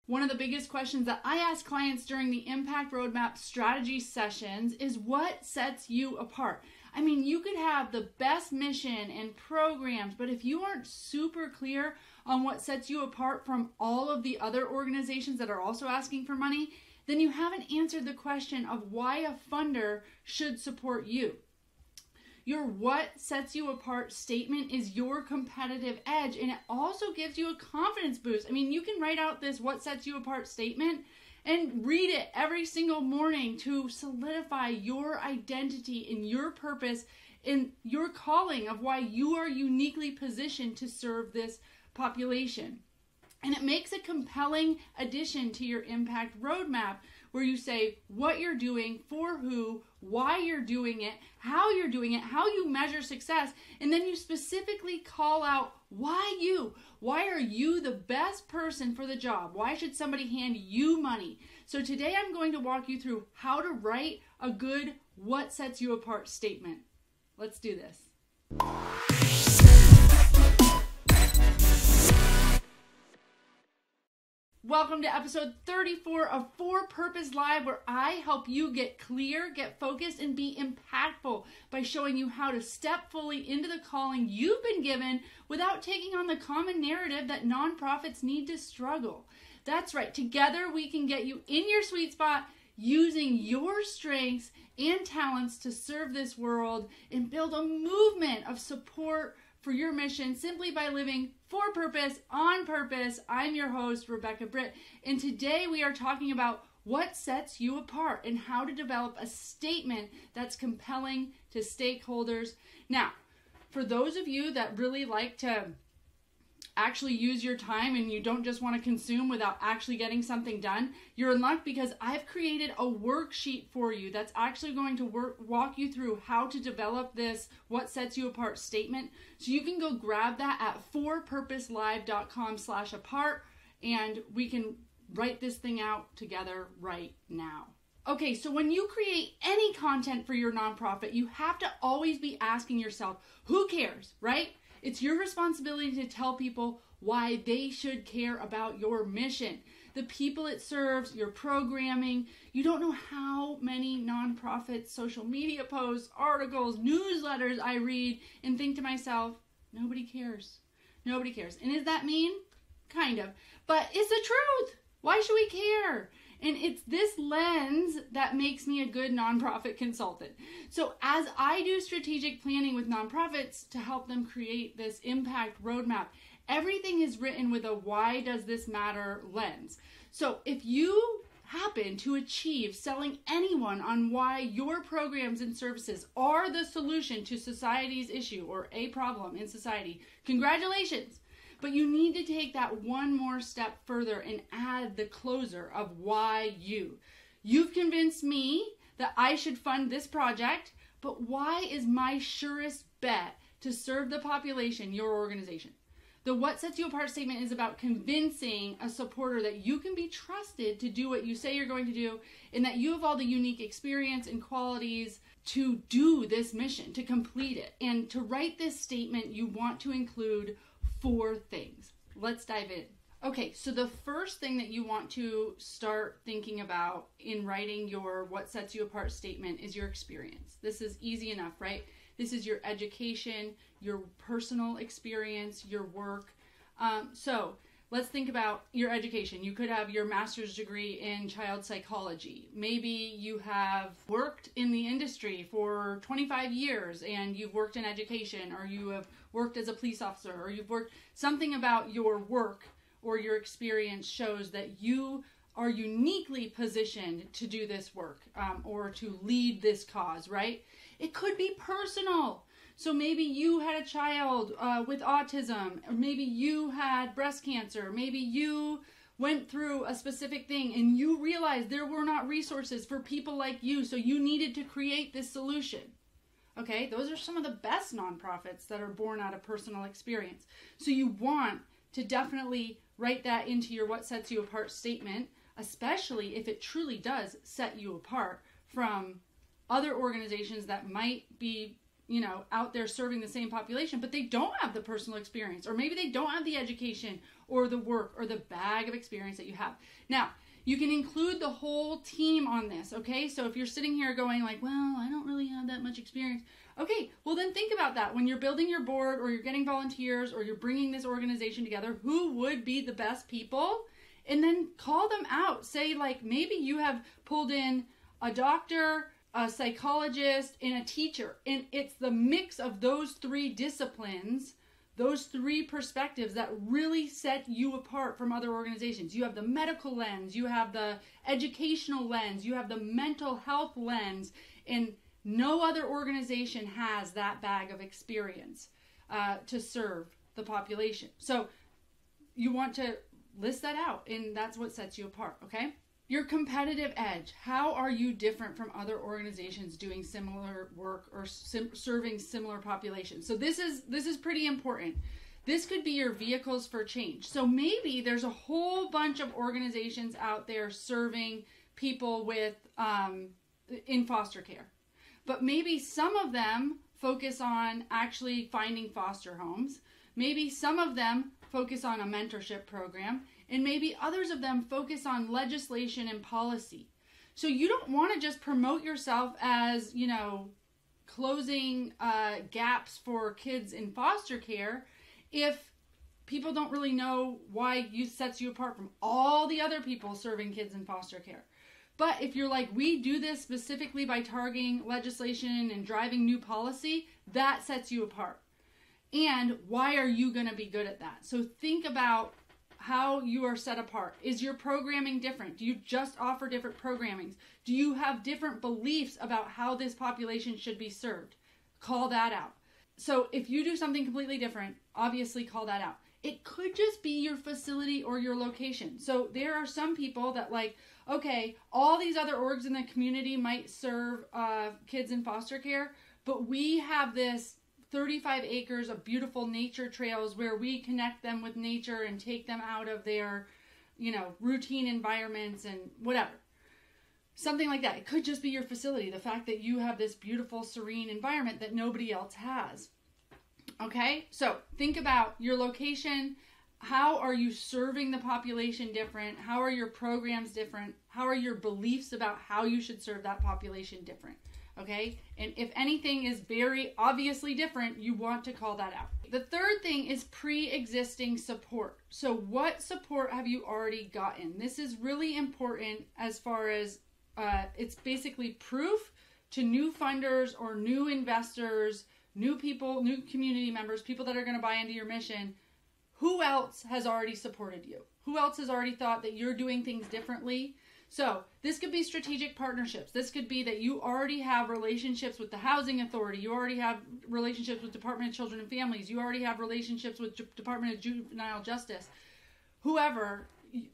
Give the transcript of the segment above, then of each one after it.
One of the biggest questions that I ask clients during the Impact Roadmap strategy sessions is what sets you apart? I mean, you could have the best mission and programs, but if you aren't super clear on what sets you apart from all of the other organizations that are also asking for money, then you haven't answered the question of why a funder should support you. Your what sets you apart statement is your competitive edge, and it also gives you a confidence boost. I mean, you can write out this what sets you apart statement and read it every single morning to solidify your identity and your purpose and your calling of why you are uniquely positioned to serve this population. And it makes a compelling addition to your impact roadmap where you say what you're doing, for who, why you're doing it, how you measure success, and then you specifically call out why you. Why are you the best person for the job? Why should somebody hand you money? So today I'm going to walk you through how to write a good what sets you apart statement. Let's do this. Welcome to episode 34 of For Purpose Live, where I help you get clear, get focused, and be impactful by showing you how to step fully into the calling you've been given without taking on the common narrative that nonprofits need to struggle. That's right. Together we can get you in your sweet spot using your strengths and talents to serve this world and build a movement of support for your mission simply by living for purpose, on purpose. I'm your host, Rebecca Britt, and today we are talking about what sets you apart and how to develop a statement that's compelling to stakeholders. Now, for those of you that really like to actually use your time and you don't just want to consume without actually getting something done, you're in luck because I've created a worksheet for you that's actually going to walk you through how to develop this what sets you apart statement. So you can go grab that at forpurposelive.com/apart and we can write this thing out together right now. Okay, so when you create any content for your nonprofit, you have to always be asking yourself, who cares, right? It's your responsibility to tell people why they should care about your mission, the people it serves, your programming. You don't know how many nonprofit social media posts, articles, newsletters I read and think to myself, nobody cares. Nobody cares. And is that mean? Kind of. But it's the truth. Why should we care? And it's this lens that makes me a good nonprofit consultant. So as I do strategic planning with nonprofits to help them create this impact roadmap, everything is written with a why does this matter lens. So if you happen to achieve selling anyone on why your programs and services are the solution to society's issue or a problem in society, congratulations. But you need to take that one more step further and add the closer of why you. You've convinced me that I should fund this project, but why is my surest bet to serve the population your organization? The what sets you apart statement is about convincing a supporter that you can be trusted to do what you say you're going to do and that you have all the unique experience and qualities to do this mission, to complete it. And to write this statement, you want to include 4 things. Let's dive in. Okay, so the first thing that you want to start thinking about in writing your what sets you apart statement is your experience. This is easy enough, right? This is your education, your personal experience, your work. So let's think about your education. You could have your master's degree in child psychology. Maybe you have worked in the industry for 25 years and you've worked in education, or you have worked as a police officer, or you've worked something about your work or your experience shows that you are uniquely positioned to do this work or to lead this cause, right? It could be personal. So maybe you had a child with autism, or maybe you had breast cancer, maybe you went through a specific thing and you realized there were not resources for people like you, so you needed to create this solution. Okay, those are some of the best nonprofits that are born out of personal experience. So you want to definitely write that into your what sets you apart statement, especially if it truly does set you apart from other organizations that might be out there serving the same population, but they don't have the personal experience, or maybe they don't have the education or the work or the bag of experience that you have. Now, you can include the whole team on this, okay? So if you're sitting here going like, well, I don't really have that much experience. Okay, well then think about that. When you're building your board, or you're getting volunteers, or you're bringing this organization together, who would be the best people? And then call them out. Say like, maybe you have pulled in a doctor, a psychologist, and a teacher. And it's the mix of those three disciplines, those three perspectives that really set you apart from other organizations. You have the medical lens, you have the educational lens, you have the mental health lens, and no other organization has that bag of experience to serve the population. So you want to list that out, and that's what sets you apart, okay? Your competitive edge. How are you different from other organizations doing similar work or serving similar populations? So this is pretty important. This could be your vehicles for change. So maybe there's a whole bunch of organizations out there serving people with in foster care, but maybe some of them focus on actually finding foster homes. Maybe some of them focus on a mentorship program, and maybe others of them focus on legislation and policy. So you don't want to just promote yourself as, closing gaps for kids in foster care if people don't really know why you sets you apart from all the other people serving kids in foster care. But if you're like, we do this specifically by targeting legislation and driving new policy, that sets you apart. And why are you going to be good at that? So think about how you are set apart. Is your programming different? Do you just offer different programmings? Do you have different beliefs about how this population should be served? Call that out. So if you do something completely different, obviously call that out. It could just be your facility or your location. So there are some people that okay, all these other orgs in the community might serve kids in foster care, but we have this 35 acres of beautiful nature trails where we connect them with nature and take them out of their, routine environments and whatever. Something like that. It could just be your facility. The fact that you have this beautiful, serene environment that nobody else has. Okay? So think about your location. How are you serving the population different? How are your programs different? How are your beliefs about how you should serve that population different? Okay? And if anything is very obviously different, you want to call that out. The third thing is pre-existing support. So what support have you already gotten? This is really important as far as it's basically proof to new funders or new investors, new people, new community members, people that are going to buy into your mission. Who else has already supported you? Who else has already thought that you're doing things differently? So this could be strategic partnerships. This could be that you already have relationships with the Housing Authority. You already have relationships with Department of Children and Families. You already have relationships with Department of Juvenile Justice. Whoever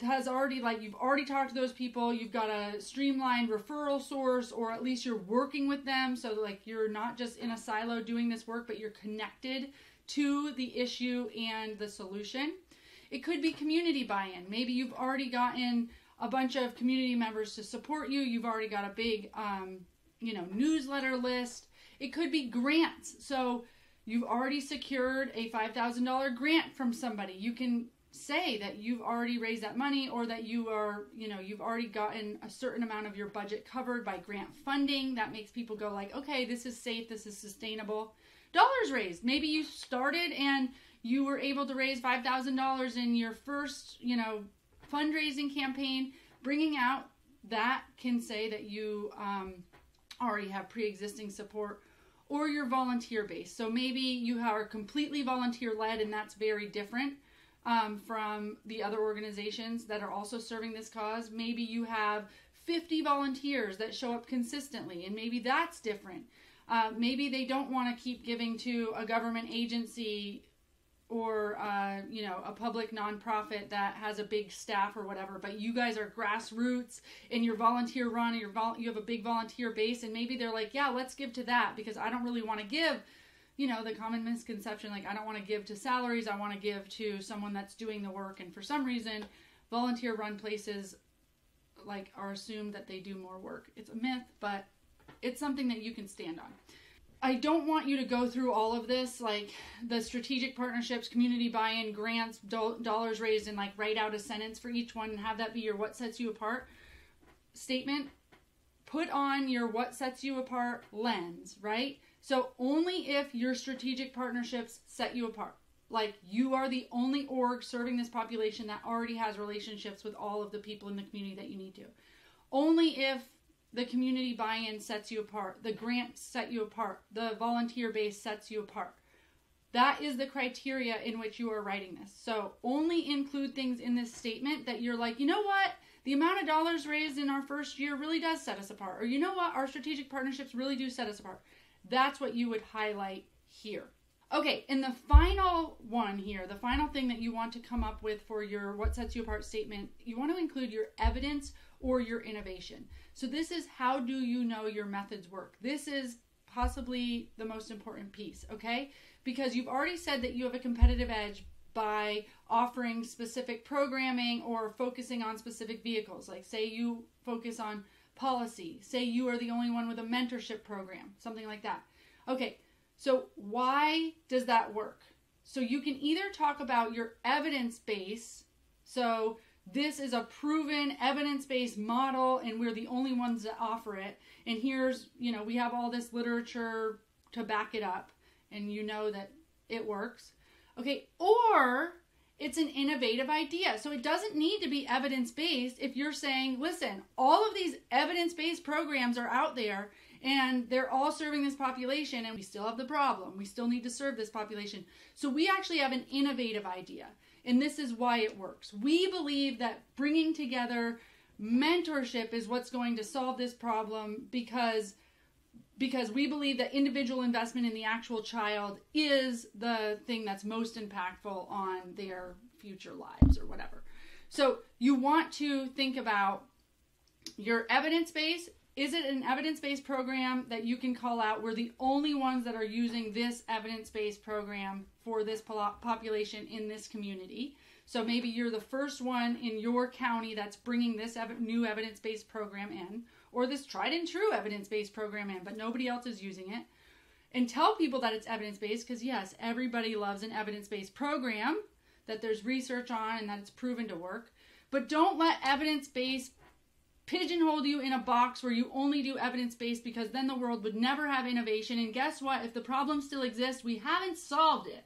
has already, you've already talked to those people. You've got a streamlined referral source, or at least you're working with them. So you're not just in a silo doing this work, but you're connected to the issue and the solution. It could be community buy-in. Maybe you've already gotten a bunch of community members to support you. You've already got a big, newsletter list. It could be grants. So you've already secured a $5,000 grant from somebody. You can say that you've already raised that money, or that you are, you've already gotten a certain amount of your budget covered by grant funding. That makes people go okay, this is safe, this is sustainable. Dollars raised. Maybe you started and you were able to raise $5,000 in your first, fundraising campaign. Bringing out that can say that you already have pre-existing support, or your volunteer base. So maybe you are completely volunteer-led, and that's very different from the other organizations that are also serving this cause. Maybe you have 50 volunteers that show up consistently, and maybe that's different. Maybe they don't want to keep giving to a government agency or, a public nonprofit that has a big staff or whatever, but you guys are grassroots and you're volunteer run, and you have a big volunteer base, and maybe they're yeah, let's give to that, because I don't really want to give, the common misconception, I don't want to give to salaries, I want to give to someone that's doing the work, and for some reason, volunteer run places, are assumed that they do more work. It's a myth, but it's something that you can stand on. I don't want you to go through all of this, like the strategic partnerships, community buy-in, grants, dollars raised, and like write out a sentence for each one and have that be your what sets you apart statement. Put on your what sets you apart lens, right? So only if your strategic partnerships set you apart. Like you are the only org serving this population that already has relationships with all of the people in the community that you need to. Only if the community buy-in sets you apart, the grants set you apart, the volunteer base sets you apart. That is the criteria in which you are writing this. So only include things in this statement that you're like, you know what? The amount of dollars raised in our first year really does set us apart. Or you know what? Our strategic partnerships really do set us apart. That's what you would highlight here. Okay, and the final one here, the final thing that you want to come up with for your what sets you apart statement, you want to include your evidence or your innovation. So this is how do you know your methods work? This is possibly the most important piece, okay? Because you've already said that you have a competitive edge by offering specific programming or focusing on specific vehicles. Like say you focus on policy, say you are the only one with a mentorship program, something like that. Okay, so why does that work? So you can either talk about your evidence base, so this is a proven evidence-based model and we're the only ones that offer it. And here's, we have all this literature to back it up and you know that it works. Okay, or it's an innovative idea. So it doesn't need to be evidence-based if you're saying, listen, all of these evidence-based programs are out there and they're all serving this population and we still have the problem. We still need to serve this population. So we actually have an innovative idea. And this is why it works. We believe that bringing together mentorship is what's going to solve this problem because we believe that individual investment in the actual child is the thing that's most impactful on their future lives or whatever. So you want to think about your evidence base. Is it an evidence-based program that you can call out? We're the only ones that are using this evidence-based program for this population in this community. So maybe you're the first one in your county that's bringing this new evidence-based program in, or this tried and true evidence-based program in, but nobody else is using it. And tell people that it's evidence-based because yes, everybody loves an evidence-based program that there's research on and that it's proven to work. But don't let evidence-based pigeonhole you in a box where you only do evidence-based, because then the world would never have innovation. And guess what? If the problem still exists, we haven't solved it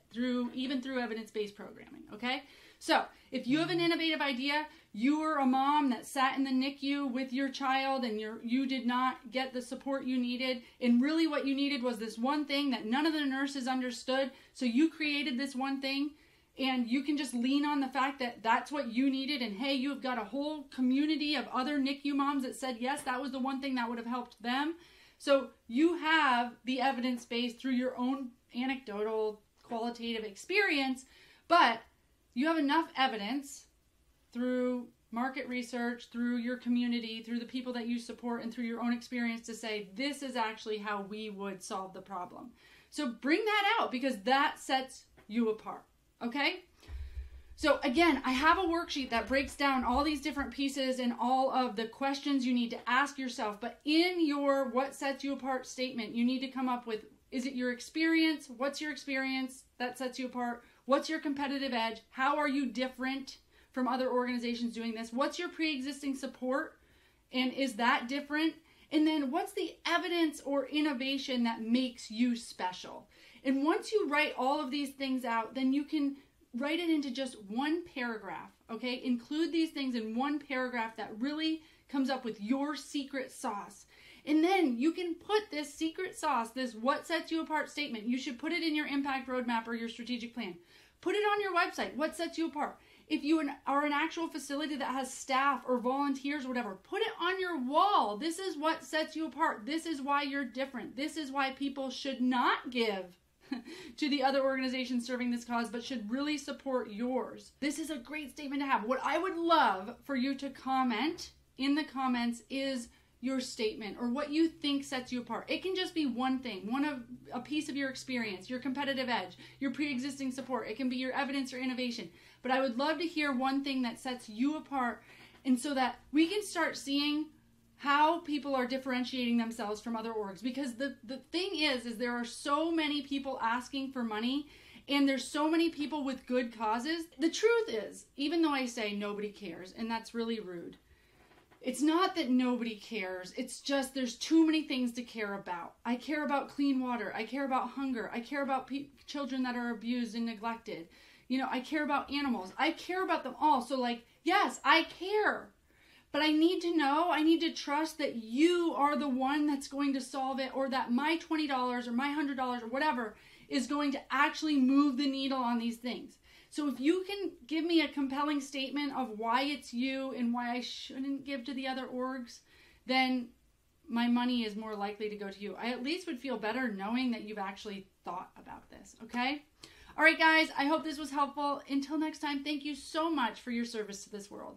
even through evidence-based programming, okay? So if you have an innovative idea, you were a mom that sat in the NICU with your child and you did not get the support you needed, and really what you needed was this one thing that none of the nurses understood, so you created this one thing. And you can just lean on the fact that that's what you needed. And hey, you've got a whole community of other NICU moms that said, yes, that was the one thing that would have helped them. So you have the evidence base through your own anecdotal qualitative experience, but you have enough evidence through market research, through your community, through the people that you support, and through your own experience to say, this is actually how we would solve the problem. So bring that out because that sets you apart. Okay, so again, I have a worksheet that breaks down all these different pieces and all of the questions you need to ask yourself. But in your what sets you apart statement, you need to come up with, is it your experience? What's your experience that sets you apart? What's your competitive edge? How are you different from other organizations doing this? What's your pre-existing support? And is that different? And then what's the evidence or innovation that makes you special? And once you write all of these things out, then you can write it into just one paragraph, okay? Include these things in one paragraph that really comes up with your secret sauce. And then you can put this secret sauce, this what sets you apart statement, you should put it in your impact roadmap or your strategic plan. Put it on your website, what sets you apart. If you are an actual facility that has staff or volunteers or whatever, put it on your wall. This is what sets you apart. This is why you're different. This is why people should not give to the other organizations serving this cause, but should really support yours. This is a great statement to have. What I would love for you to comment in the comments is your statement or what you think sets you apart. It can just be one thing, a piece of your experience, your competitive edge, your pre-existing support. It can be your evidence or innovation. But I would love to hear one thing that sets you apart, and so that we can start seeing how people are differentiating themselves from other orgs. Because the thing is there are so many people asking for money, and there's so many people with good causes. The truth is, even though I say nobody cares, and that's really rude, it's not that nobody cares. It's just there's too many things to care about. I care about clean water. I care about hunger. I care about children that are abused and neglected. You know, I care about animals. I care about them all. So like, yes, I care. But I need to know, I need to trust that you are the one that's going to solve it, or that my $20 or my $100 or whatever is going to actually move the needle on these things. So if you can give me a compelling statement of why it's you and why I shouldn't give to the other orgs, then my money is more likely to go to you. I at least would feel better knowing that you've actually thought about this, okay? All right, guys, I hope this was helpful. Until next time, thank you so much for your service to this world.